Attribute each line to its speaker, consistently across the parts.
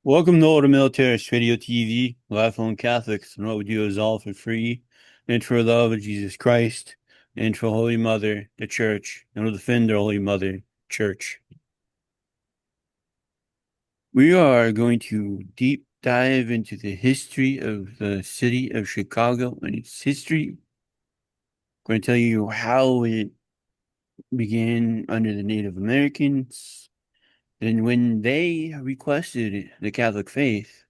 Speaker 1: Welcome to Older Militarist Radio TV, lifelong Catholics, and what we do is all for free, and for the love of Jesus Christ, and for Holy Mother, the Church, and we'll defend our Holy Mother, Church. We are going to deep dive into the history of the city of Chicago and its history. I'm going to tell you how it began under the Native Americans, and when they requested the Catholic faith,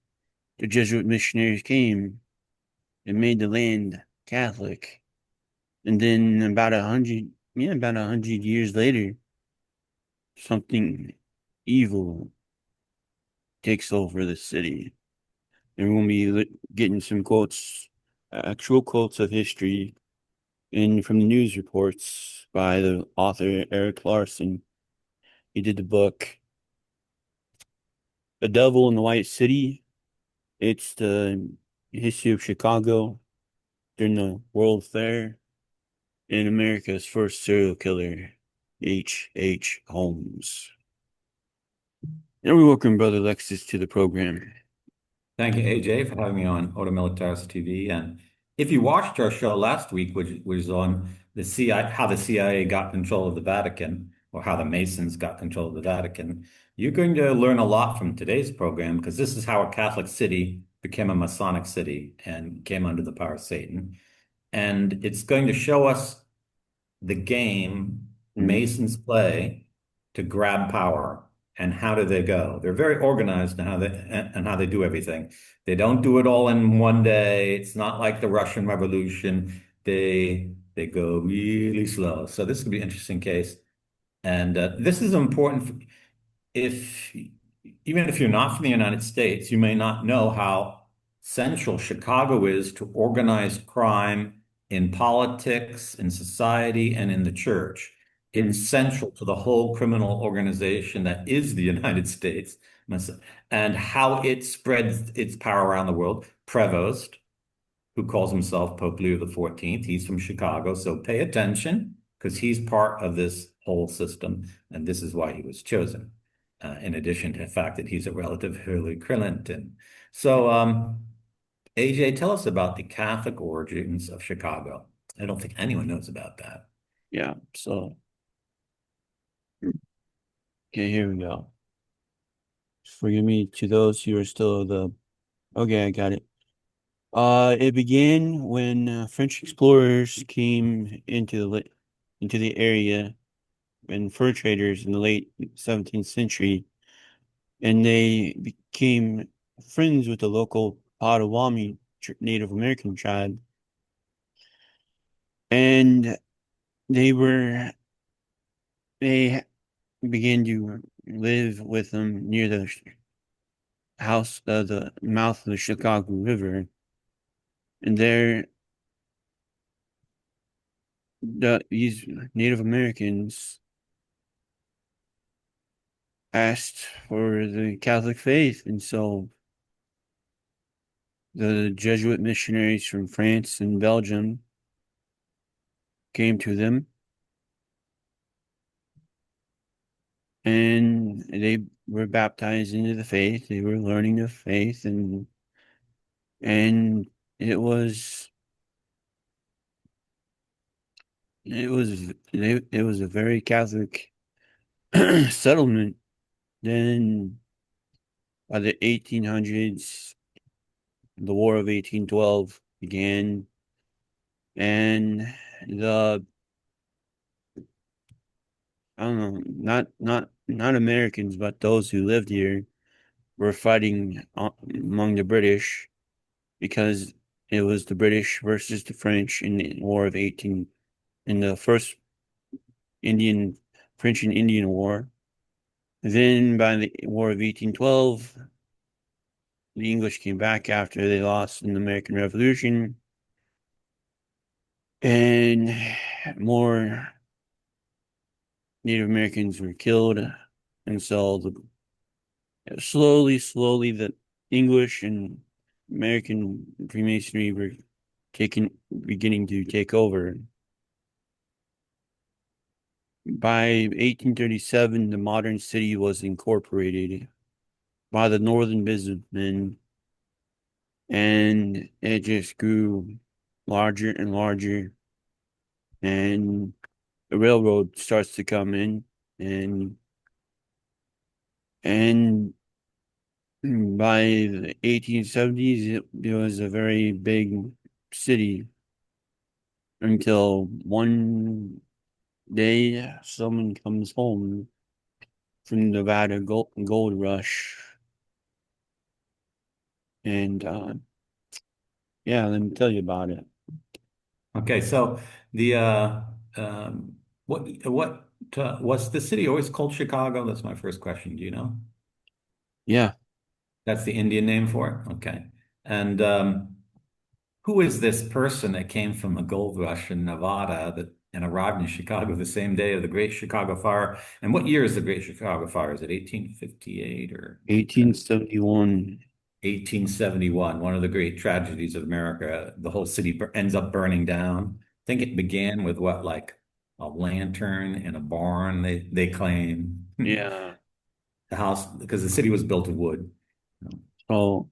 Speaker 1: the Jesuit missionaries came and made the land Catholic. And then about 100 years later, something evil takes over the city. And we're going to be getting some quotes, actual quotes of history, and from the news reports by the author Eric Larson. He did the book The Devil in the White City. It's the history of Chicago during the World Fair and America's first serial killer, H. Holmes. And we welcome Brother Lexus to the program.
Speaker 2: Thank you, AJ, for having me on Auto Militaris TV. And if you watched our show last week, which was on the CIA, how the CIA got control of the Vatican, or how the Masons got control of the Vatican, you're going to learn a lot from today's program because this is how a Catholic city became a Masonic city and came under the power of Satan. And it's going to show us the game
Speaker 1: Mm.
Speaker 2: Masons play to grab power. And how do they go? They're very organized in how they do everything. They don't do it all in one day. It's not like the Russian Revolution. They go really slow. So this could be an interesting case. And this is important if even if you're not from the United States, you may not know how central Chicago is to organized crime in politics, in society, and in the church.
Speaker 1: Mm.
Speaker 2: It's central to the whole criminal organization that is the United States and how it spreads its power around the world. Prevost, who calls himself Pope Leo the 14th, he's from Chicago, so pay attention because he's part of this whole system, and this is why he was chosen in addition to the fact that he's a relative of Hillary Clinton. So, AJ, tell us about the Catholic origins of Chicago. I don't think anyone knows about that.
Speaker 1: Yeah, so, okay, here we go. Forgive me to those who are still okay, I got it. It began when French explorers came into the area and fur traders in the late 17th century, and they became friends with the local Potawatomi Native American tribe, and they were they began to live with them near the the mouth of the Chicago River, and these Native Americans asked for the Catholic faith, and so the Jesuit missionaries from France and Belgium came to them, and they were baptized into the faith. They were learning the faith, and it was it was a very Catholic settlement. Then by the 1800s, the War of 1812 began, and the I don't know, not Americans, but those who lived here were fighting among the British because it was the British versus the French in the War of 18 in the first Indian French and Indian War. Then by the War of 1812, the English came back after they lost in the American Revolution, and more Native Americans were killed, and so slowly, the English and American Freemasonry were beginning to take over. By 1837, the modern city was incorporated, by the northern businessmen, and it just grew larger and larger, and the railroad starts to come in, and and by the 1870s, it was a very big city until one day someone comes home from Nevada gold rush. And yeah, let me tell you about it.
Speaker 2: Okay, so the what was the city always called Chicago? That's my first question. Do you know?
Speaker 1: Yeah,
Speaker 2: That's the Indian name for it. Okay, and who is this person that came from the gold rush in Nevada that and arrived in Chicago the same day of the Great Chicago Fire? And what year is the Great Chicago Fire? Is it 1858 or
Speaker 1: 1871.
Speaker 2: 1871? One of the great tragedies of America. The whole city ends up burning down. I think it began with what, like a lantern in a barn, they claim.
Speaker 1: Yeah.
Speaker 2: The house, because the city was built of wood.
Speaker 1: So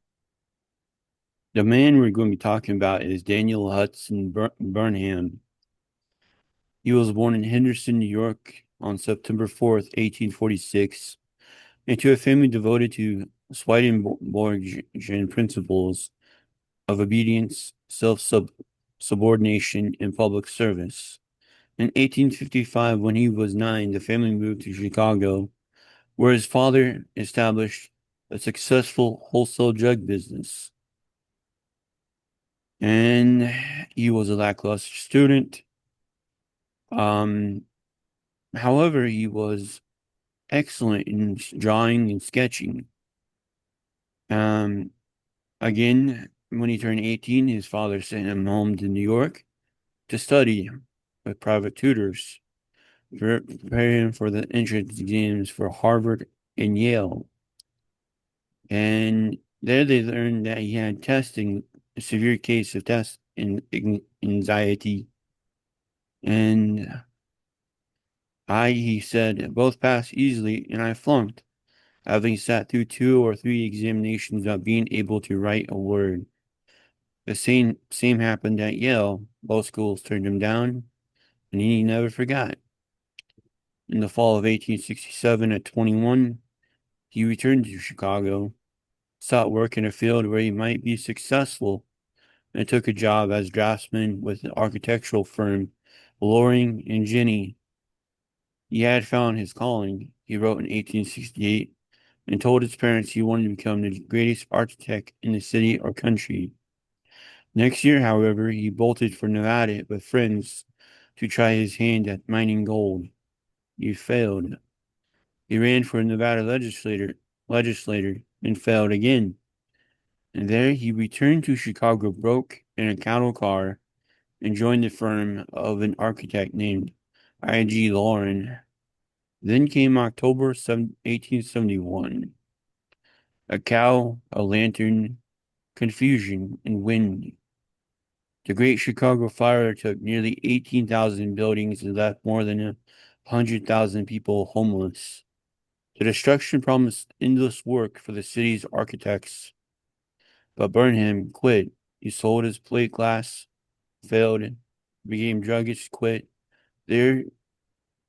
Speaker 1: the man we're going to be talking about is Daniel Hudson Burnham. He was born in Henderson, New York on September 4th, 1846, into a family devoted to Swedenborgian principles of obedience, self-subordination, and public service. In 1855, when he was 9, the family moved to Chicago, where his father established a successful wholesale drug business. And he was a lackluster student. Um, However, he was excellent in drawing and sketching. Um, Again, when he turned 18, his father sent him home to New York to study with private tutors, preparing him for the entrance exams for Harvard and Yale. And there they learned that he had testing, a severe case of test and anxiety. And he said, both passed easily, and I flunked, having sat through 2 or 3 examinations without being able to write a word. The same happened at Yale. Both schools turned him down, and he never forgot. In the fall of 1867, at 21, he returned to Chicago, sought work in a field where he might be successful, and took a job as draftsman with the architectural firm Loring and Jenny. He had found his calling, he wrote in 1868, and told his parents he wanted to become the greatest architect in the city or country. Next year, however, he bolted for Nevada with friends to try his hand at mining gold. He failed. He ran for Nevada legislator and failed again. And there he returned to Chicago broke in a cattle car and joined the firm of an architect named I.G. Lauren. Then came October 1871. A cow, a lantern, confusion, and wind. The Great Chicago Fire took nearly 18,000 buildings and left more than 100,000 people homeless. The destruction promised endless work for the city's architects, but Burnham quit. He sold his plate glass, failed, became druggish, quit. There,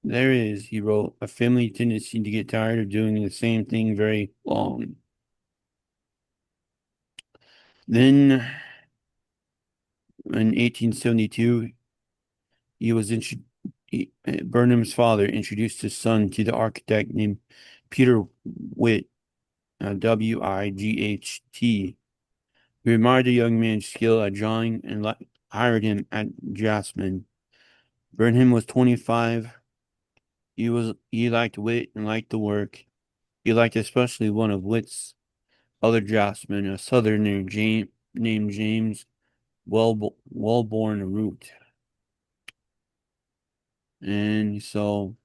Speaker 1: there is, he wrote, a family tendency to get tired of doing the same thing very long. Then, in 1872, he was Burnham's father introduced his son to the architect named Peter Witt, Wight. He admired the young man's skill at drawing and hired him as draftsman. Burnham was 25. He liked Witt and liked the work. He liked especially one of Witt's other draftsmen, a southerner named James Wellborn Root. And so,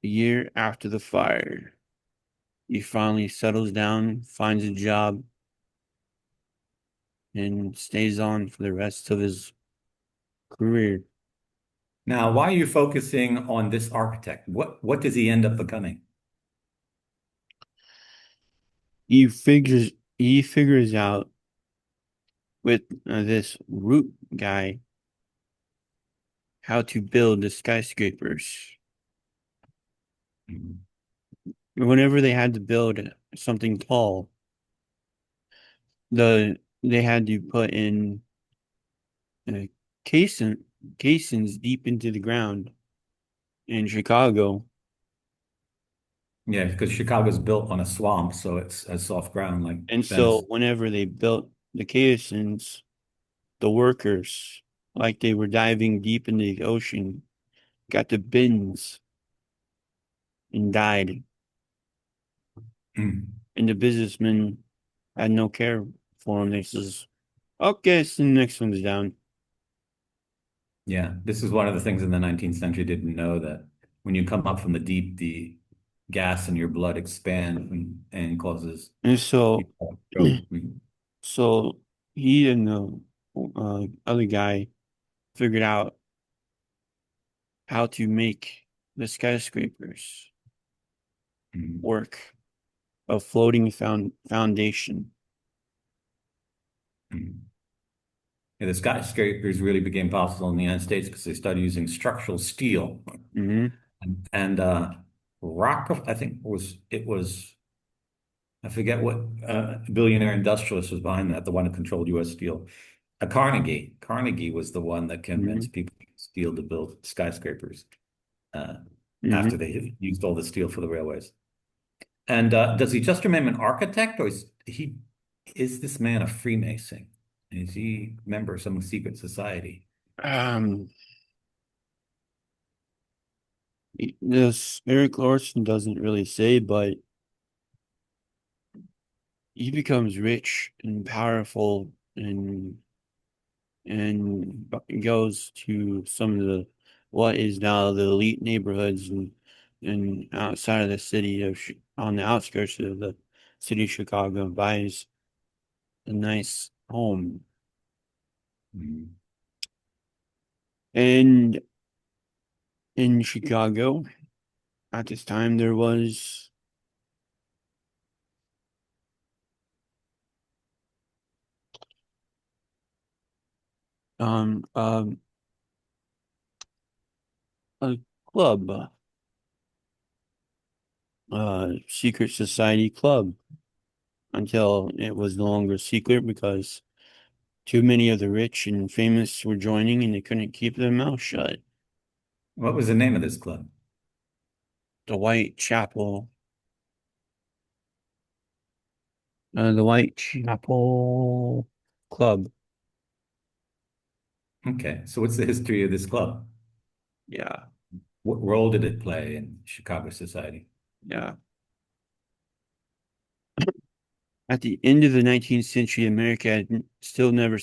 Speaker 1: a year after the fire, he finally settles down, finds a job, and stays on for the rest of his career.
Speaker 2: Now, why are you focusing on this architect? What does he end up becoming?
Speaker 1: he figures out with this root guy how to build the skyscrapers.
Speaker 2: Mhm.
Speaker 1: Whenever they had to build something tall, they had to put in uh, caisson caissons deep into the ground in Chicago.
Speaker 2: Yeah, because Chicago's built on a swamp, so it's a soft ground like
Speaker 1: And so
Speaker 2: Venice.
Speaker 1: whenever they built the caissons, the workers, like they were diving deep into the ocean, got the bends and died.
Speaker 2: Mm.
Speaker 1: And the businessmen had no care for them. They says, okay, so the next one's down.
Speaker 2: Yeah, this is one of the things in the 19th century didn't know that when you come up from the deep, the gas in your blood expands and causes
Speaker 1: And
Speaker 2: you
Speaker 1: so,
Speaker 2: to stroke.
Speaker 1: so he and the other guy figured out how to make the skyscrapers
Speaker 2: Mhm.
Speaker 1: work, a floating foundation.
Speaker 2: Mhm. Yeah, the skyscrapers really became possible in the United States because they started using structural steel
Speaker 1: Hmm.
Speaker 2: and rock. I think it was I forget what billionaire industrialist was behind that, the one who controlled U.S. Steel. Carnegie. Carnegie was the one that
Speaker 1: Hmm.
Speaker 2: convinced people to use steel to build skyscrapers uh, after
Speaker 1: Hmm.
Speaker 2: they had used all the steel for the railways. And does he just remain an architect, or is this man a Freemason? Is he a member of some secret society?
Speaker 1: Um, this Eric Larson doesn't really say, but he becomes rich and powerful and goes to some of the what is now the elite neighborhoods and outside of the city of on the outskirts of the city of Chicago and buys a nice home.
Speaker 2: Mm.
Speaker 1: And in Chicago at this time there was um um a club, secret society club until it was no longer secret because too many of the rich and famous were joining and they couldn't keep their mouth shut.
Speaker 2: What was the name of this club?
Speaker 1: The Whitechapel, the Whitechapel Club.
Speaker 2: Okay, so what's the history of this club?
Speaker 1: Yeah,
Speaker 2: What role did it play in Chicago society?
Speaker 1: yeah. At the end of the 19th century, America had still never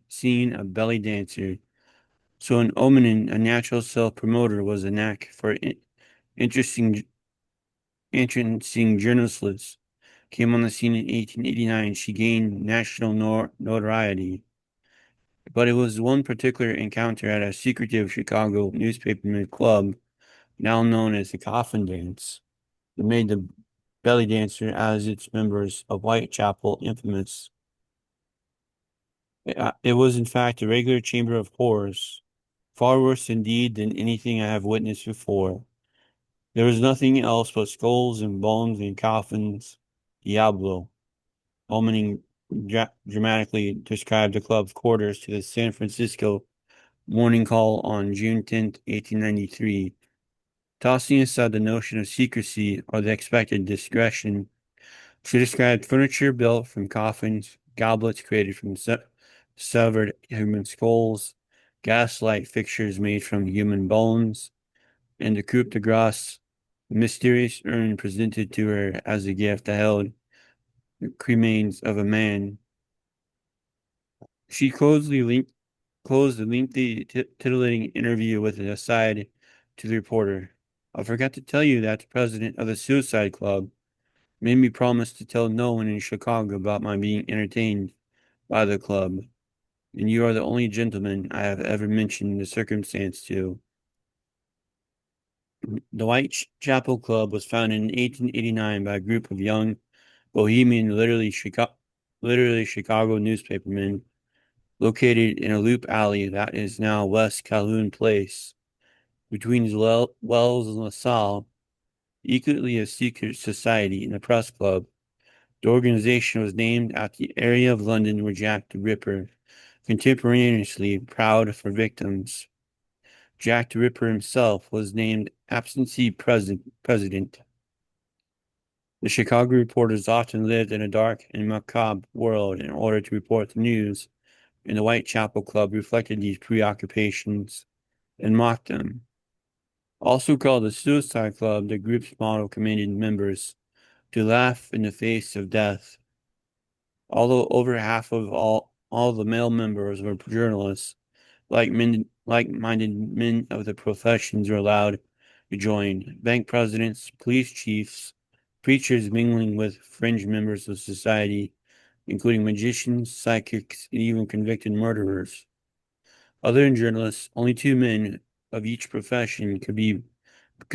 Speaker 1: seen a belly dancer. So an omen, a natural self-promoter, was a knack for interesting, interesting journalists. Came on the scene in 1889. She gained national notoriety. But it was one particular encounter at a secretive Chicago newspaperman club, now known as the Coffin Dance, that made the belly dancer as its members of Whitechapel infamous. It was, in fact, a regular chamber of horrors, far worse indeed than anything I have witnessed before. There was nothing else but skulls and bones and coffins. Diablo, opening dramatically described the club's quarters to the San Francisco Morning Call on June 10th, 1893. Tossing aside the notion of secrecy or the expected discretion, she described furniture built from coffins, goblets created from severed human skulls, gaslight fixtures made from human bones, and the coup de grace, the mysterious urn presented to her as a gift that held the cremains of a man. She closed the lengthy, titillating interview with an aside to the reporter. I forgot to tell you that the president of the Suicide Club made me promise to tell no one in Chicago about my being entertained by the club, and you are the only gentleman I have ever mentioned the circumstance to. The Whitechapel Club was founded in 1889 by a group of young bohemian, literally Chicago newspaperman, located in a loop alley that is now West Calhoun Place, between Wells and LaSalle, equally a secret society and a press club. The organization was named after the area of London where Jack the Ripper contemporaneously prowled for victims. Jack the Ripper himself was named absentee president. The Chicago reporters often lived in a dark and macabre world in order to report the news, and the Whitechapel Club reflected these preoccupations and mocked them. Also called the Suicide Club, the group's motto commanded members to laugh in the face of death. Although over half of all the male members were journalists, like-minded men of the professions were allowed to join. Bank presidents, police chiefs, preachers mingling with fringe members of society, including magicians, psychics, and even convicted murderers. Other than journalists, only two men of each profession could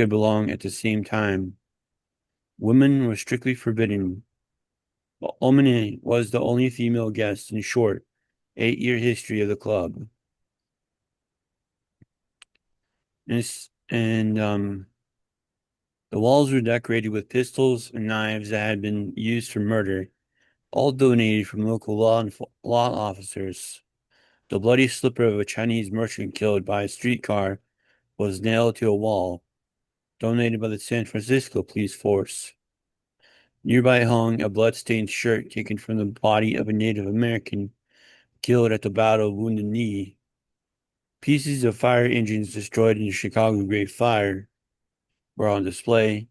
Speaker 1: belong at the same time. Women were strictly forbidden. Omine was the only female guest in short 8-year history of the club. And the walls were decorated with pistols and knives that had been used for murder, all donated from local law officers. The bloody slipper of a Chinese merchant killed by a streetcar was nailed to a wall, donated by the San Francisco police force. Nearby hung a blood-stained shirt taken from the body of a Native American killed at the Battle of Wounded Knee. Pieces of fire engines destroyed in the Chicago Great Fire were on display,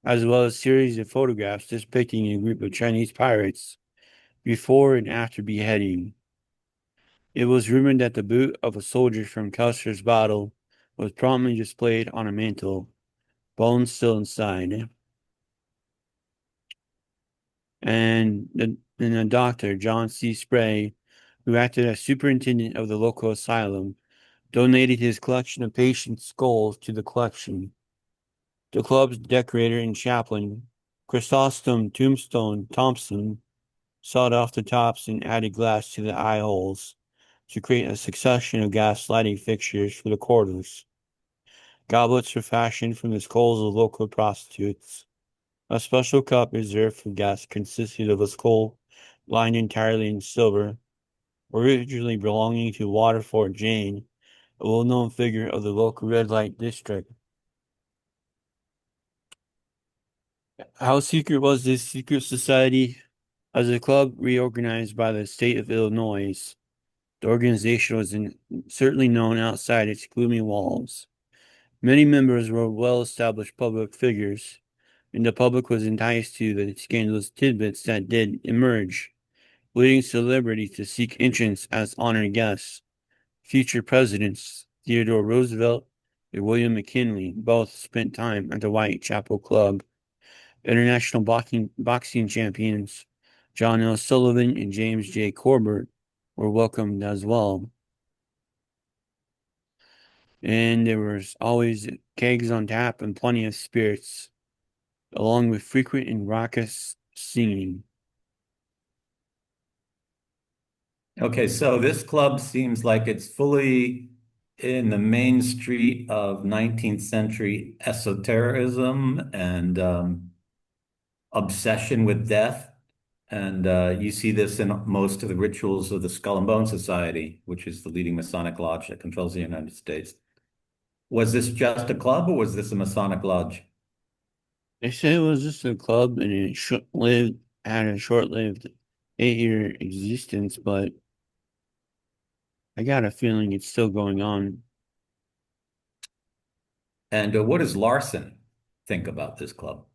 Speaker 1: as well as a series of photographs depicting a group of Chinese pirates before and after beheading. It was rumored that the boot of a soldier from Custer's battle was prominently displayed on a mantle, bones still inside. And the doctor, John C. Spray, who acted as superintendent of the local asylum, donated his collection of patient skulls to the collection. The club's decorator and chaplain, Chrysostom Tombstone Thompson, sawed off the tops and added glass to the eye holes to create a succession of gas lighting fixtures for the corridors. Goblets were fashioned from the skulls of local prostitutes. A special cup reserved for guests consisted of a skull lined entirely in silver, originally belonging to Waterford Jane, a well-known figure of the local red light district. How secret was this secret society? As a club reorganized by the state of Illinois, the organization was certainly known outside its gloomy walls. Many members were well-established public figures, and the public was enticed to the scandalous tidbits that did emerge, leading celebrities to seek entrance as honored guests. Future presidents Theodore Roosevelt and William McKinley both spent time at the Whitechapel Club. International boxing champions John L. Sullivan and James J. Corbett were welcomed as well. And there was always kegs on tap and plenty of spirits, along with frequent and raucous singing.
Speaker 2: Okay, so this club seems like it's fully in the main street of 19th century esotericism and obsession with death. And you see this in most of the rituals of the Skull and Bone Society, which is the leading Masonic lodge that controls the United States. Was this just a club or was this a Masonic lodge?
Speaker 1: They say it was just a club and it had a short-lived 8-year existence, but I got a feeling it's still going on.
Speaker 2: And what does Larson think about this club?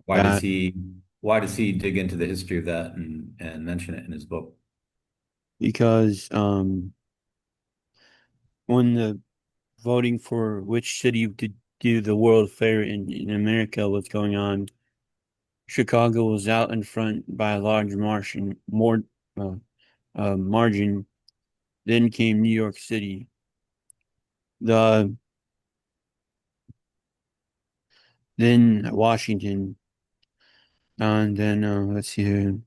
Speaker 2: Why does
Speaker 1: That
Speaker 2: he why does he dig into the history of that and mention it in his book?
Speaker 1: because when the voting for which city to do the World Fair in America was going on, Chicago was out in front by a large uh, margin. Then came New York City. The then Washington, and then let's see here.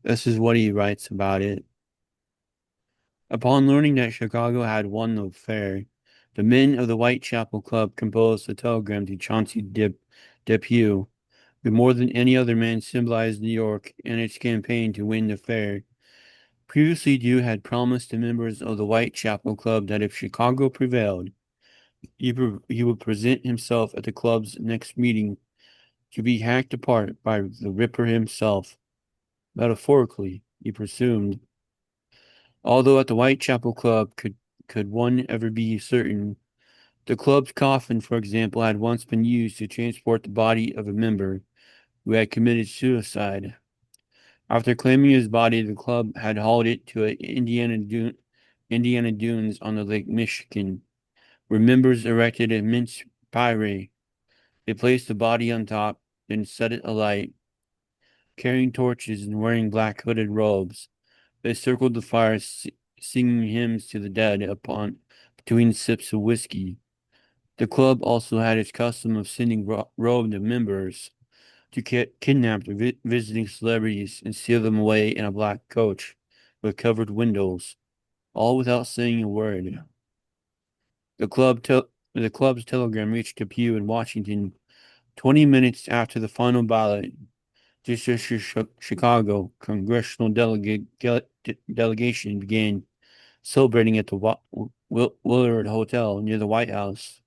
Speaker 1: This is what he writes about it. Upon learning that Chicago had won the fair, the men of the Whitechapel Club composed a telegram to Chauncey Depew, who more than any other man symbolized New York in its campaign to win the fair. Previously, Dew had promised the members of the Whitechapel Club that if Chicago prevailed, he would present himself at the club's next meeting to be hacked apart by the Ripper himself. Metaphorically, he presumed. Although at the Whitechapel Club could one ever be certain, the club's coffin, for example, had once been used to transport the body of a member who had committed suicide. After claiming his body, the club had hauled it to Indiana Dunes on the Lake Michigan, where members erected a mince pyre. They placed the body on top, then set it alight. Carrying torches and wearing black hooded robes, they circled the fire, singing hymns to the dead upon between sips of whiskey. The club also had its custom of sending robed members to kidnap the visiting celebrities and steal them away in a black coach with covered windows, all without saying a word. The club's telegram reached Depew in Washington 20 minutes after the final ballot. District Chicago congressional delegation began celebrating at the Willard Hotel near the White House.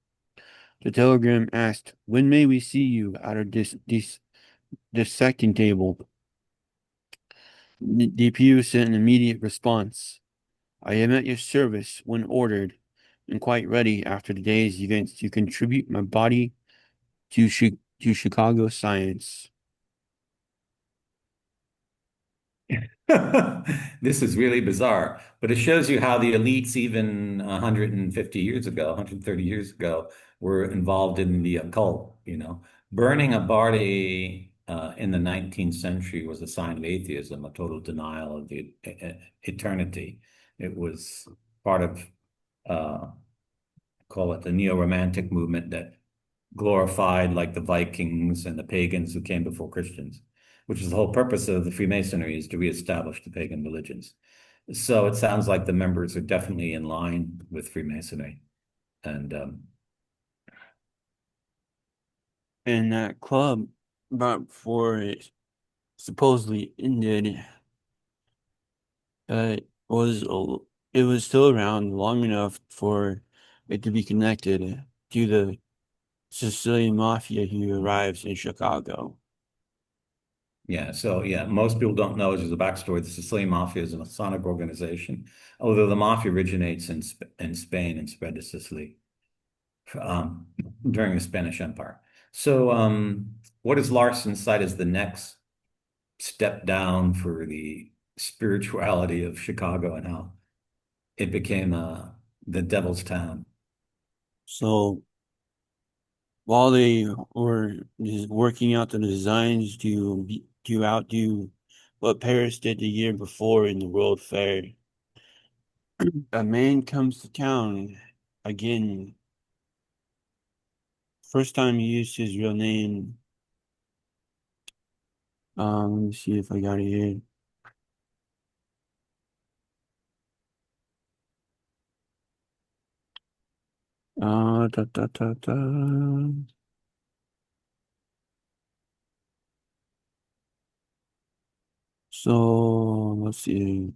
Speaker 1: The telegram asked, "When may we see you at our dissecting table?" DPU sent an immediate response. "I am at your service when ordered, and quite ready after the day's events to contribute my body to Chicago science."
Speaker 2: This is really bizarre, but it shows you how the elites, even 150 years ago, 130 years ago, were involved in the occult. Burning a body in the 19th century was a sign of atheism, a total denial of the eternity. It was part of, uh, call it the neo-romantic movement that glorified like the Vikings and the pagans who came before Christians, which is the whole purpose of the Freemasonry is to reestablish the pagan religions. So it sounds like the members are definitely in line with Freemasonry. And
Speaker 1: And that club, about before it supposedly ended, uh, was it was still around long enough for it to be connected to the Sicilian mafia who arrives in Chicago.
Speaker 2: yeah, so yeah, most people don't know as a backstory, the Sicilian Mafia is a Masonic organization, although the mafia originates in Spain and spread to Sicily um, during the Spanish Empire. So, what does Larson cite as the next step down for the spirituality of Chicago and how it became the devil's town?
Speaker 1: So while they were just working out the designs to outdo what Paris did the year before in the World Fair, a man comes to town again. First time he used his real name. Let me see if I got it here. Da, da, da, da. So let's see.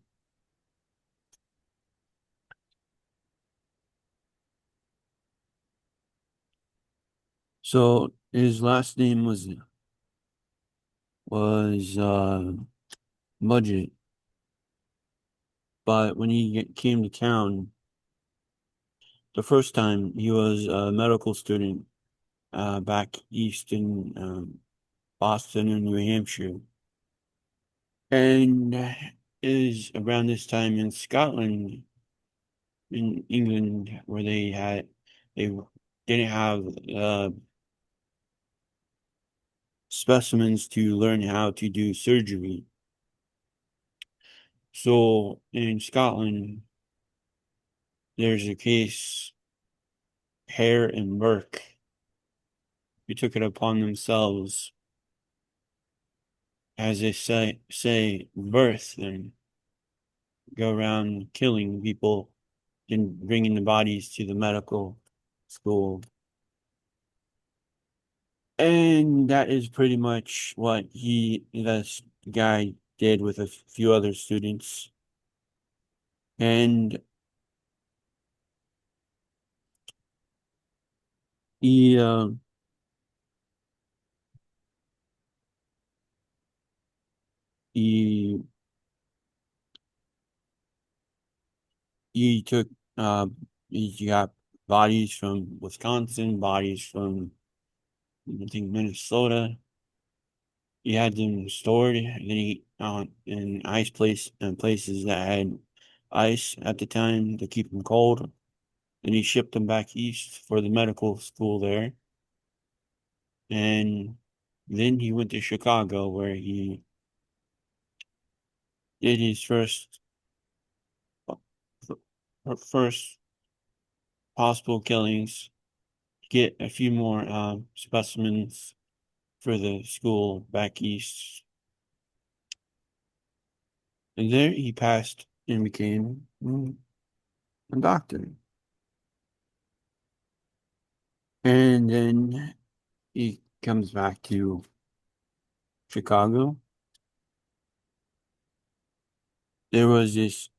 Speaker 1: So his last name was Mudgett, but when he came to town the first time, he was a medical student back east in Boston and New Hampshire, and is around this time in Scotland, in England, where they didn't have specimens to learn how to do surgery. So in Scotland, there's a case, Hare and Burke, who took it upon themselves, as they say, birth and go around killing people and bringing the bodies to the medical school. And that is pretty much what this guy did with a few other students. And he, he, he took, uh, he got bodies from Wisconsin, bodies from, I think, Minnesota. He had them stored, and then he, in places that had ice at the time to keep them cold. And he shipped them back east for the medical school there. And then he went to Chicago where he did his first possible killings, get a few more specimens for the school back east. And there he passed and became a doctor. And then he comes back to Chicago. There was this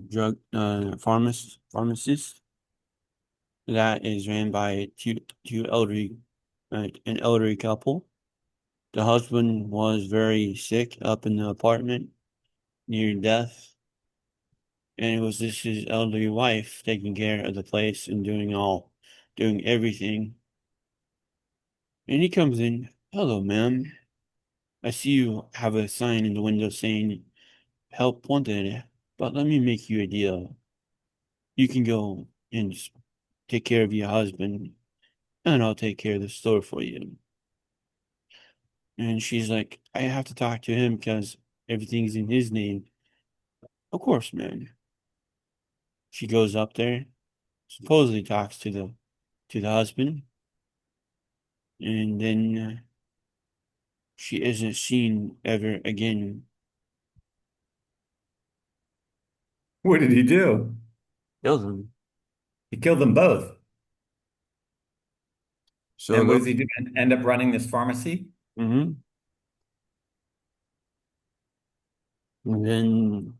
Speaker 1: drug pharmacist that is ran by two elderly an elderly couple. The husband was very sick up in the apartment near death, and it was just his elderly wife taking care of the place and doing everything. And he comes in, "Hello, ma'am. I see you have a sign in the window saying help wanted, but let me make you a deal. You can go and just take care of your husband, and I'll take care of the store for you." And she's like, "I have to talk to him because everything's in his name." "Of course, man." She goes up there, supposedly talks to the husband, and then she isn't seen ever again.
Speaker 2: What did he do?
Speaker 1: Kills him.
Speaker 2: He killed them both.
Speaker 1: So
Speaker 2: And what
Speaker 1: the
Speaker 2: does he do? End up running this pharmacy?
Speaker 1: hmm and then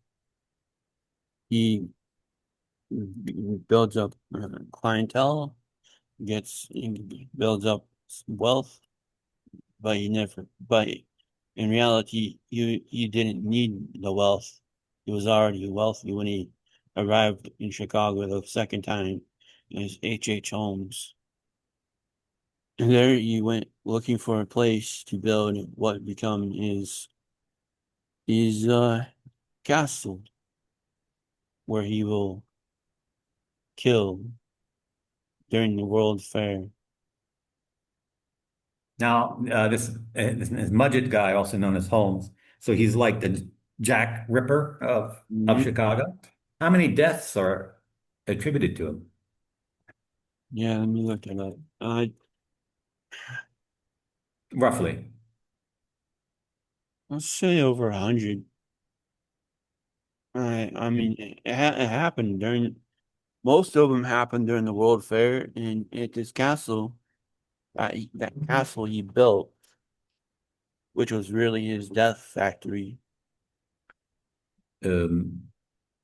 Speaker 1: he builds up clientele, he builds up wealth, but in reality, he didn't need the wealth. He was already wealthy when he arrived in Chicago the second time as H. Holmes. And there he went looking for a place to build what become his castle, where he will kill during the World Fair.
Speaker 2: Now, this Mudgett guy, also known as Holmes, so he's like the Jack Ripper of
Speaker 1: Mhm.
Speaker 2: Chicago. How many deaths are attributed to him?
Speaker 1: Yeah, let me look it up.
Speaker 2: Roughly.
Speaker 1: Let's say over 100. I mean, it happened during most of them happened during the World Fair, and at this castle, that castle he built, which was really his death factory.
Speaker 2: Um,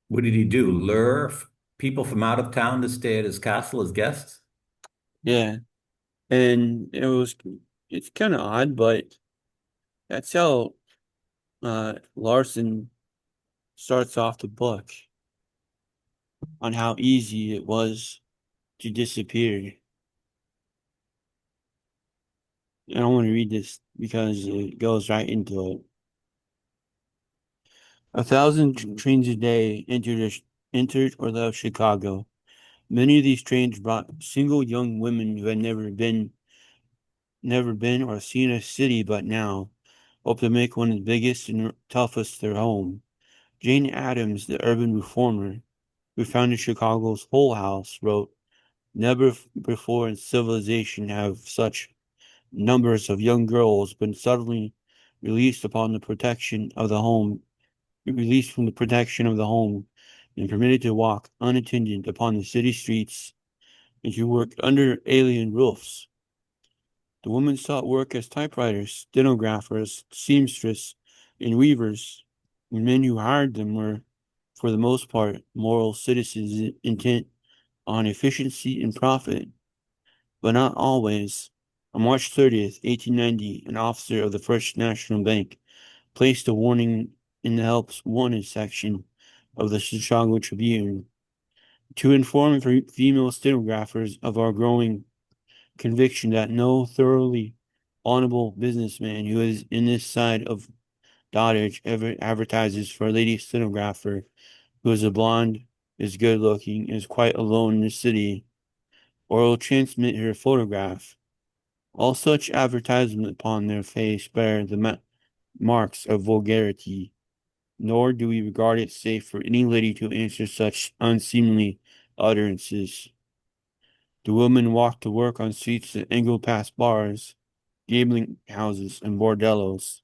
Speaker 2: what did he do? Lure people from out of town to stay at his castle as guests?
Speaker 1: Yeah, and it's kind of odd, but that's how Larson starts off the book on how easy it was to disappear. I don't want to read this because it goes right into it. 1,000 trains a day entered or left Chicago. Many of these trains brought single young women who had never been or seen a city but now hope to make one of the biggest and toughest their home. Jane Addams, the urban reformer who founded Chicago's Hull House, wrote, "Never before in civilization have such Numbers of young girls been suddenly released upon the protection of the home, released from the protection of the home, and permitted to walk unattended upon the city streets and to work under alien roofs. The women sought work as typewriters, stenographers, seamstresses, and weavers. The men who hired them were, for the most part, moral citizens intent on efficiency and profit, but not always. On March 30th, 1890, an officer of the First National Bank placed a warning in the Helps Wanted section of the Chicago Tribune to inform female stenographers of our growing conviction that no thoroughly honorable businessman who is in this side of Dodge ever advertises for a lady stenographer who is a blonde, is good looking, is quite alone in the city, or will transmit her photograph. All such advertisements upon their face bear the marks of vulgarity, nor do we regard it safe for any lady to answer such unseemly utterances. The women walked to work on streets that angled past bars, gambling houses, and bordellos.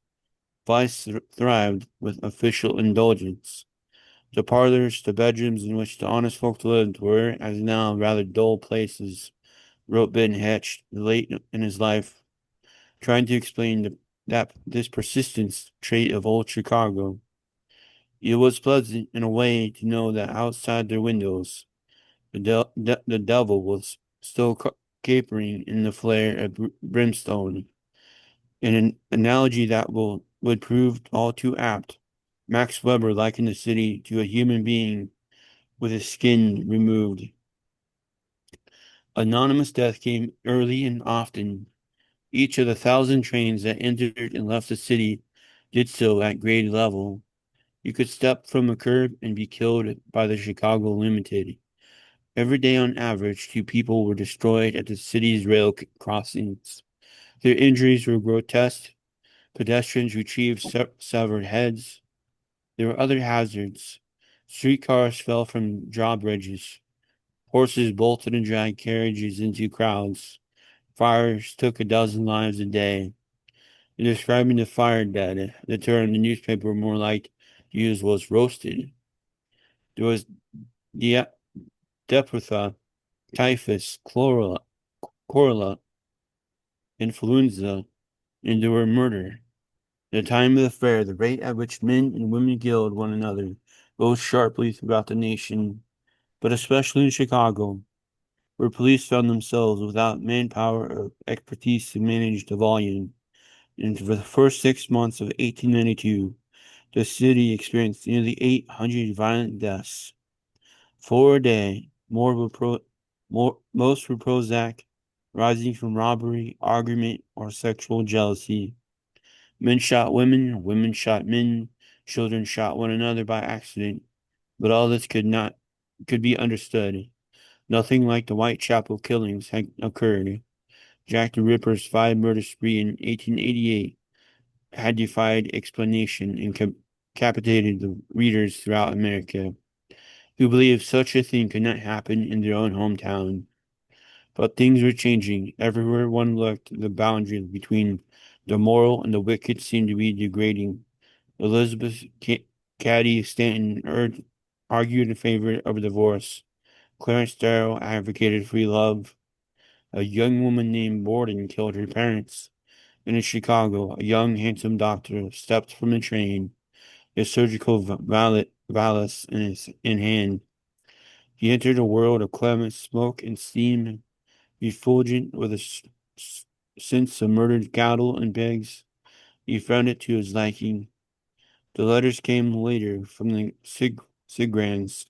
Speaker 1: Vice thrived with official indulgence. The parlors, the bedrooms in which the honest folk lived were, as now, rather dull places, wrote Ben Hetch late in his life, trying to explain that this persistent trait of old Chicago. It was pleasant in a way to know that outside their windows the devil was still capering in the flare of brimstone. In an analogy that would prove all too apt, Max Weber likened the city to a human being with his skin removed. Anonymous death came early and often. Each of the 1,000 trains that entered and left the city did so at grade level. You could step from a curb and be killed by the Chicago Limited. Every day on average, 2 people were destroyed at the city's rail crossings. Their injuries were grotesque. Pedestrians retrieved severed heads. There were other hazards. Streetcars fell from drawbridges. Horses bolted and dragged carriages into crowds. Fires took a dozen lives a day. In describing the fire dead, the term the newspaper more liked to use was roasted. There was the diphtheria, typhus, cholera, influenza, and there were murder. At the time of the fair, the rate at which men and women killed one another rose sharply throughout the nation, but especially in Chicago, where police found themselves without manpower or expertise to manage the volume. And for the first 6 months of 1892, the city experienced nearly 800 violent deaths. 4 a day, most were Prozac, rising from robbery, argument, or sexual jealousy. Men shot women, women shot men, children shot one another by accident, but all this could be understood. Nothing like the Whitechapel killings had occurred. Jack the Ripper's 5 murder spree in 1888 had defied explanation and captivated the readers throughout America, who believed such a thing could not happen in their own hometown. But things were changing. Everywhere one looked, the boundary between the moral and the wicked seemed to be degrading. Elizabeth Cady Stanton argued in favor of divorce. Clarence Darrow advocated free love. A young woman named Borden killed her parents. And in Chicago, a young, handsome doctor stepped from the train, his surgical valise in hand. He entered a world of clement smoke and steam, refulgent with a sense of murdered cattle and pigs. He found it to his liking. The letters came later from the Sigrands,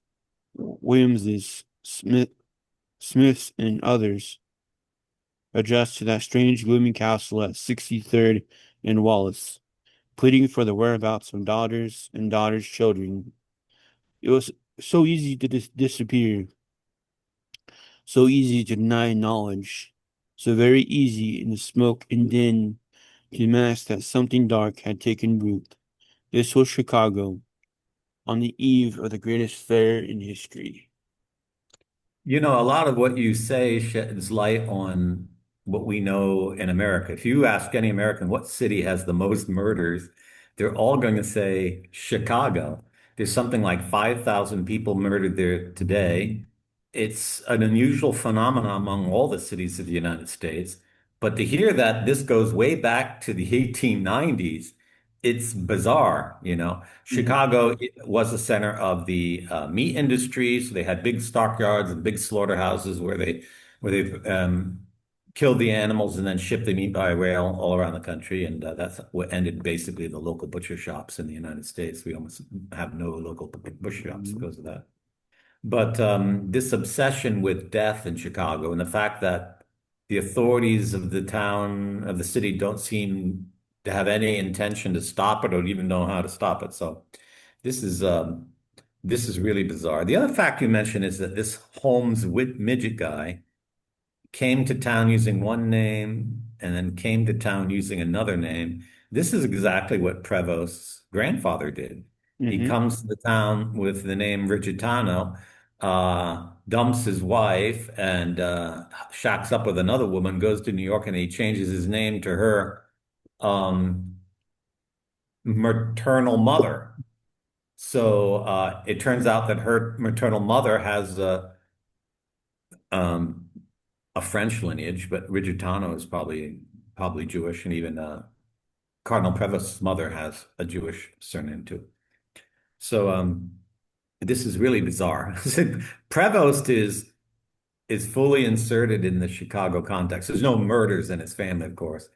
Speaker 1: Williamses, Smiths, and others, addressed to that strange, gloomy castle at 63rd and Wallace, pleading for the whereabouts of daughters and daughters' children. It was so easy to disappear, so easy to deny knowledge, so very easy in the smoke and din to mask that something dark had taken root. This was Chicago, on the eve of the greatest fair in history.
Speaker 2: You know, a lot of what you say sheds light on what we know in America. If you ask any American what city has the most murders, they're all going to say Chicago. There's something like 5,000 people murdered there today. It's an unusual phenomenon among all the cities of the United States. But to hear that this goes way back to the 1890s, it's bizarre, you know.
Speaker 1: Hmm.
Speaker 2: Chicago was the center of the meat industry, so they had big stockyards and big slaughterhouses where they killed the animals and then shipped the meat by rail all around the country. And that's what ended basically the local butcher shops in the United States. We almost have no local butcher shops
Speaker 1: Hmm.
Speaker 2: because of that. But this obsession with death in Chicago and the fact that the authorities of the town, of the city, don't seem to have any intention to stop it or even know how to stop it. So this is um, this is really bizarre. The other fact you mentioned is that this Holmes midget guy came to town using one name and then came to town using another name. This is exactly what Prevost's grandfather did. He
Speaker 1: Hmm.
Speaker 2: comes to the town with the name Rigitano, dumps his wife and shacks up with another woman, goes to New York, and he changes his name to her um, maternal mother. So it turns out that her maternal mother has um, a French lineage, but Rigitano is probably Jewish, and even Cardinal Prevost's mother has a Jewish surname too. So this is really bizarre. Prevost is fully inserted in the Chicago context. There's no murders in his family, of course,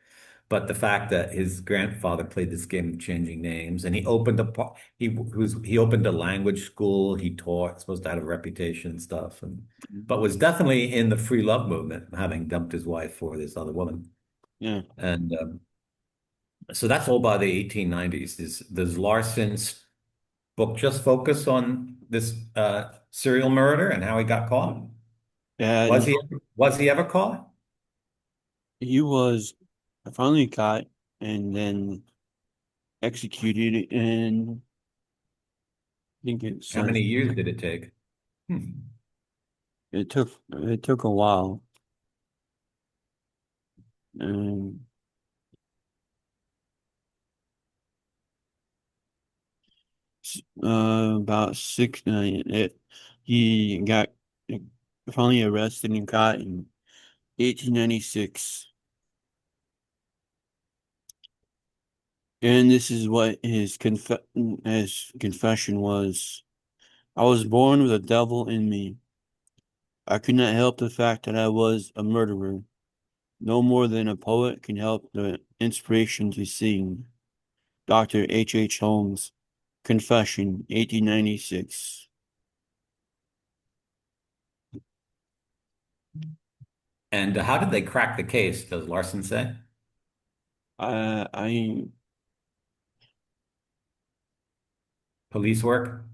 Speaker 2: but the fact that his grandfather played this game of changing names, and he opened a language school. He taught, supposed to have a reputation and stuff, and but was definitely in the free love movement, having dumped his wife for this other woman.
Speaker 1: Yeah.
Speaker 2: And so that's all by the 1890s. Does Larson's book just focus on this serial murder and how he got caught?
Speaker 1: Yeah.
Speaker 2: Was he was he ever caught?
Speaker 1: He was finally caught and then executed, and I think it
Speaker 2: How
Speaker 1: says
Speaker 2: many years did it take? Hmm.
Speaker 1: it took a while. Um, about six. He got finally arrested and caught in 1896, and this is what his confession was. I was born with a devil in me. I could not help the fact that I was a murderer, no more than a poet can help the inspiration to sing. Dr. H. Holmes, Confession, 1896.
Speaker 2: And how did they crack the case, does Larson say?
Speaker 1: I,
Speaker 2: Police work?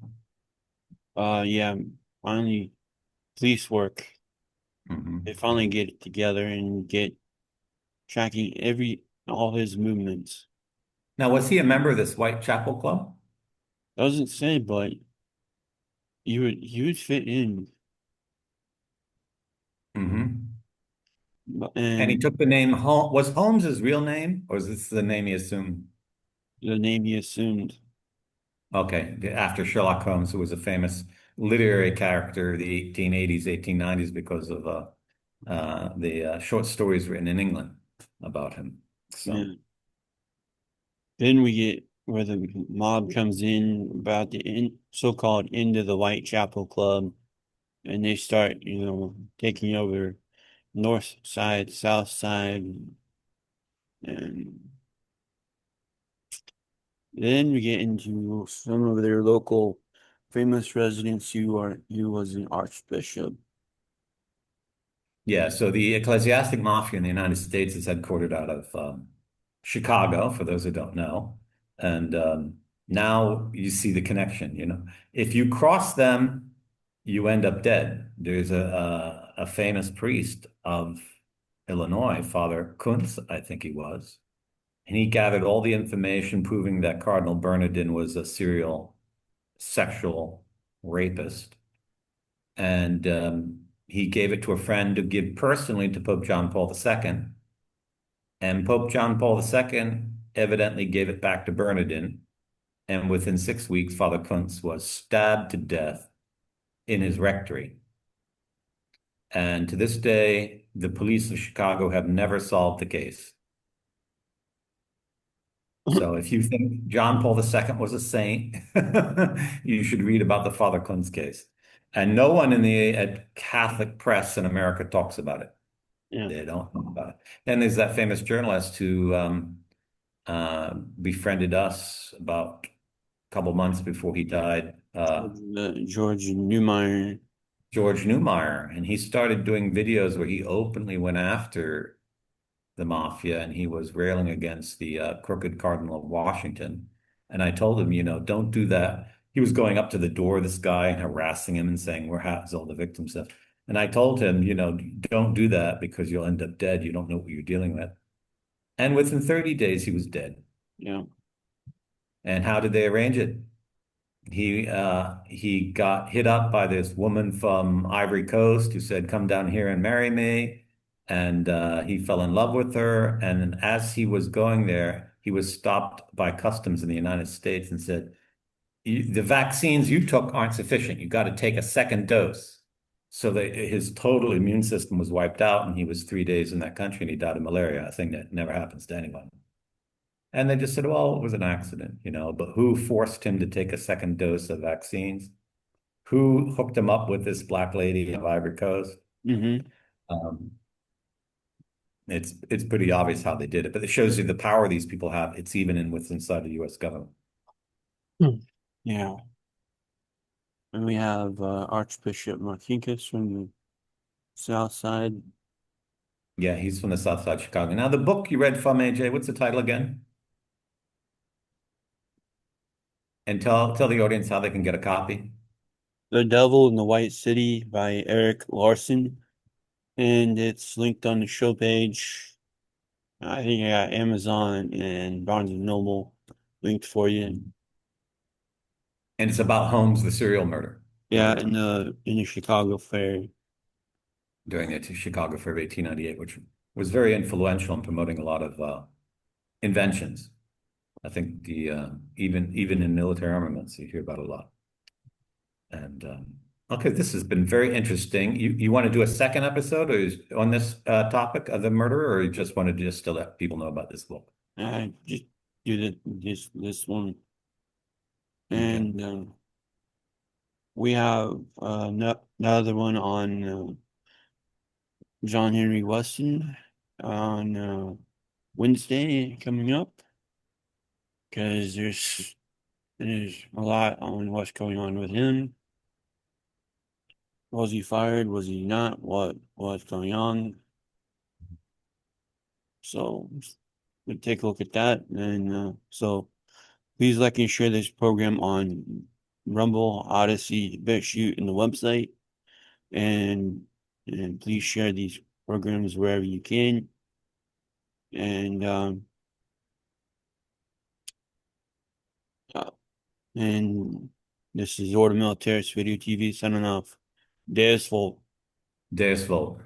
Speaker 1: yeah, finally, police work. They
Speaker 2: Hmm.
Speaker 1: finally get it together and get tracking all his movements.
Speaker 2: Now, was he a member of this Whitechapel Club?
Speaker 1: Doesn't say, but he would fit in.
Speaker 2: Hmm. And he
Speaker 1: And
Speaker 2: took the name Holmes. Was Holmes his real name, or is this the name he assumed?
Speaker 1: the name he assumed.
Speaker 2: Okay, after Sherlock Holmes, who was a famous literary character of the 1880s, 1890s because of the short stories written in England about him. So,
Speaker 1: Yeah. Then we get where the mob comes in about the so-called end of the Whitechapel Club, and they start, taking over north side, south side, and then we get into some of their local famous residents who was an archbishop.
Speaker 2: yeah, so the ecclesiastic mafia in the United States is headquartered out of Chicago, for those who don't know. And now you see the connection, you know. If you cross them, you end up dead. There's a famous priest of Illinois, Father Kuntz, I think he was, and he gathered all the information proving that Cardinal Bernardin was a serial sexual rapist. And he gave it to a friend to give personally to Pope John Paul II. And Pope John Paul II evidently gave it back to Bernardin. And within 6 weeks, Father Kuntz was stabbed to death in his rectory. And to this day, the police of Chicago have never solved the case. So if you think John Paul II was a saint, you should read about the Father Kuntz case. And no one in the Catholic press in America talks about it.
Speaker 1: Yeah.
Speaker 2: They don't talk about it. And there's that famous journalist who befriended us about a couple months before he died,
Speaker 1: George Newmeyer.
Speaker 2: George Newmeyer. And he started doing videos where he openly went after the mafia, and he was railing against the crooked Cardinal of Washington. And I told him, don't do that. He was going up to the door of this guy and harassing him and saying, "Where has all the victim stuff?" And I told him, don't do that because you'll end up dead. You don't know what you're dealing with. And within 30 days, he was dead.
Speaker 1: Yeah.
Speaker 2: And how did they arrange it? He got hit up by this woman from Ivory Coast who said, "Come down here and marry me." And he fell in love with her. And as he was going there, he was stopped by customs in the United States and said, "The vaccines you took aren't sufficient. You got to take a second dose." So that his total immune system was wiped out, and he was 3 days in that country, and he died of malaria, a thing that never happens to anyone. And they just said, "Well, it was an accident, but who forced him to take a second dose of vaccines? Who hooked him up with this black lady of Ivory Coast?"
Speaker 1: Mm-hmm.
Speaker 2: Um, it's pretty obvious how they did it, but it shows you the power these people have. It's even inside the U.S. government.
Speaker 1: Yeah. And we have Archbishop Marcinkus from the South Side.
Speaker 2: Yeah, he's from the South Side of Chicago. Now, the book you read from AJ, what's the title again? And tell the audience how they can get a copy.
Speaker 1: The Devil in the White City by Eric Larson. And it's linked on the show page. I think I got Amazon and Barnes and Noble linked for you.
Speaker 2: And it's about Holmes, the serial
Speaker 1: Yeah,
Speaker 2: murderer,
Speaker 1: in the Chicago Fair.
Speaker 2: during the Chicago Fair of 1898, which was very influential in promoting a lot of inventions. I think the even in military armaments, you hear about a lot. And okay, this has been very interesting. You want to do a second episode on this topic of the murderer, or you just wanted just to let people know about this book?
Speaker 1: I just do this one.
Speaker 2: Okay.
Speaker 1: And we have another one on John Henry Weston on Wednesday coming up because there's a lot on what's going on with him. Was he fired? Was he not? What's going on? So we take a look at that. And so please like and share this program on Rumble, Odyssey, BitChute, and the website. And and please share these programs wherever you can. And uh, and this is Order Militaris Video TV signing off. Deus Volt.
Speaker 2: Deus Vult.